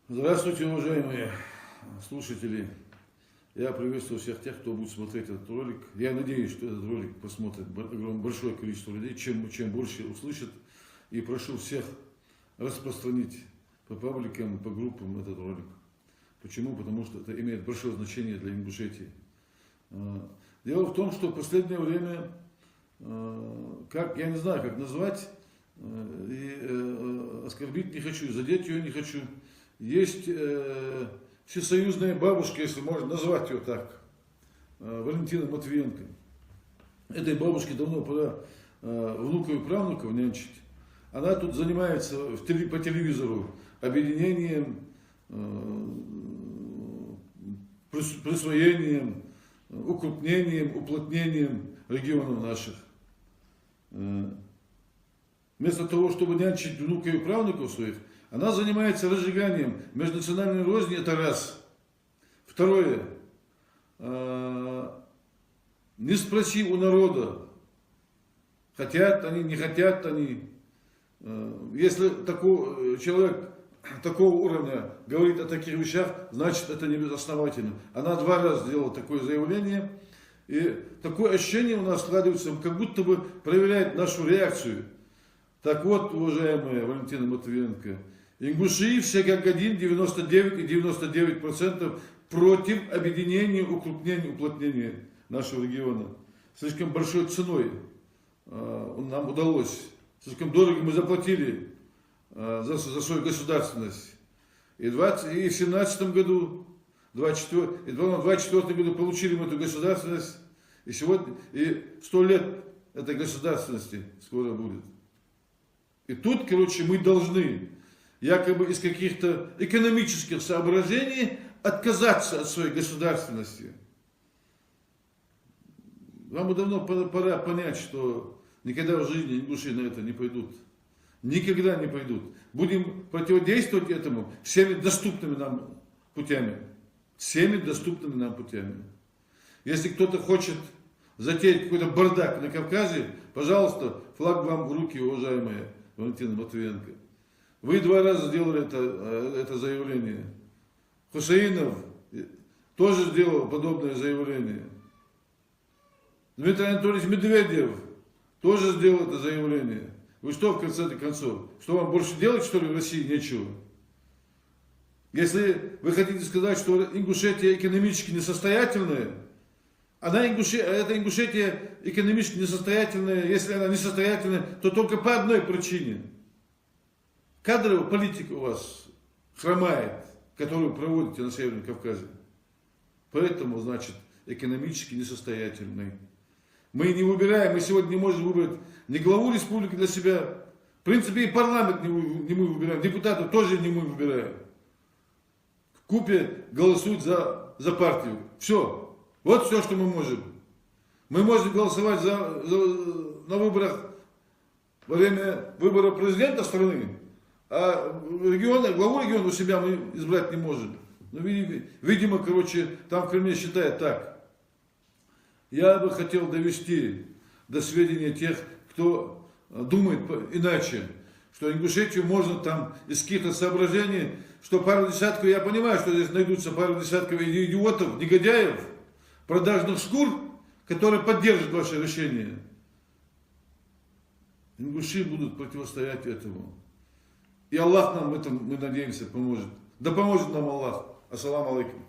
Здравствуйте, уважаемые слушатели. Я приветствую всех тех, кто будет смотреть этот ролик. Я надеюсь, что этот ролик посмотрит большое количество людей, чем больше услышат. И прошу всех распространить по пабликам, по группам этот ролик. Почему? Потому что это имеет большое значение для Ингушетии. Дело в том, что в последнее время, я не знаю, как назвать, и оскорбить не хочу, задеть ее не хочу. Есть всесоюзная бабушка, если можно назвать ее так, Валентина Матвиенко. Этой бабушке давно пора внуков и правнуков нянчить. Она тут занимается по телевизору объединением, присвоением, укрупнением, уплотнением регионов наших. Вместо того, чтобы нянчить внуков и правнуков своих, она занимается разжиганием межнациональной розни, это раз. Второе, не спроси у народа, хотят они, не хотят они. Если человек такого уровня говорит о таких вещах, значит это не безосновательно. Она 2 раза сделала такое заявление, и такое ощущение у нас складывается, как будто бы проверяет нашу реакцию. Так вот, уважаемая Валентина Матвиенко, ингуши все как один, 99,99% против объединения, укрупнения, уплотнения нашего региона. Слишком большой ценой нам удалось, слишком дорого мы заплатили за свою государственность. И в 2017 году, и в 2024 году получили мы эту государственность, и сегодня, и 100 лет этой государственности скоро будет. И тут, мы должны якобы из каких-то экономических соображений отказаться от своей государственности. Вам давно пора понять, что никогда в жизни ингуши на это не пойдут. Никогда не пойдут. Будем противодействовать этому всеми доступными нам путями. Всеми доступными нам путями. Если кто-то хочет затеять какой-то бардак на Кавказе, пожалуйста, флаг вам в руки, уважаемые Валентина Матвиенко. Вы 2 раза сделали это заявление. Хусаинов тоже сделал подобное заявление. Дмитрий Анатольевич Медведев тоже сделал это заявление. Вы что, в конце концов? Что, вам больше делать, что ли, в России нечего? Если вы хотите сказать, что Ингушетия экономически несостоятельная, эта Ингушетия экономически несостоятельная, если она несостоятельная, то только по одной причине. Кадровая политика у вас хромает, которую вы проводите на Северном Кавказе. Поэтому, значит, экономически несостоятельный. Мы не выбираем, мы сегодня не можем выбрать ни главу республики для себя. В принципе, и парламент не мы выбираем, депутатов тоже не мы выбираем. В купе голосуют за партию. Все. Вот все, что мы можем. Мы можем голосовать на выборах, во время выбора президента страны, а главу региона у себя мы избрать не можем. Ну, видимо, там в Кремле считают так. Я бы хотел довести до сведения тех, кто думает иначе, что Ингушетию можно там из каких-то соображений, что пару десятков, я понимаю, что здесь найдутся пару десятков идиотов, негодяев, продажных шкур, которые поддержат ваше решение. Ингуши будут противостоять этому. И Аллах нам в этом, мы надеемся, поможет. Да поможет нам Аллах. Ассаламу алейкум.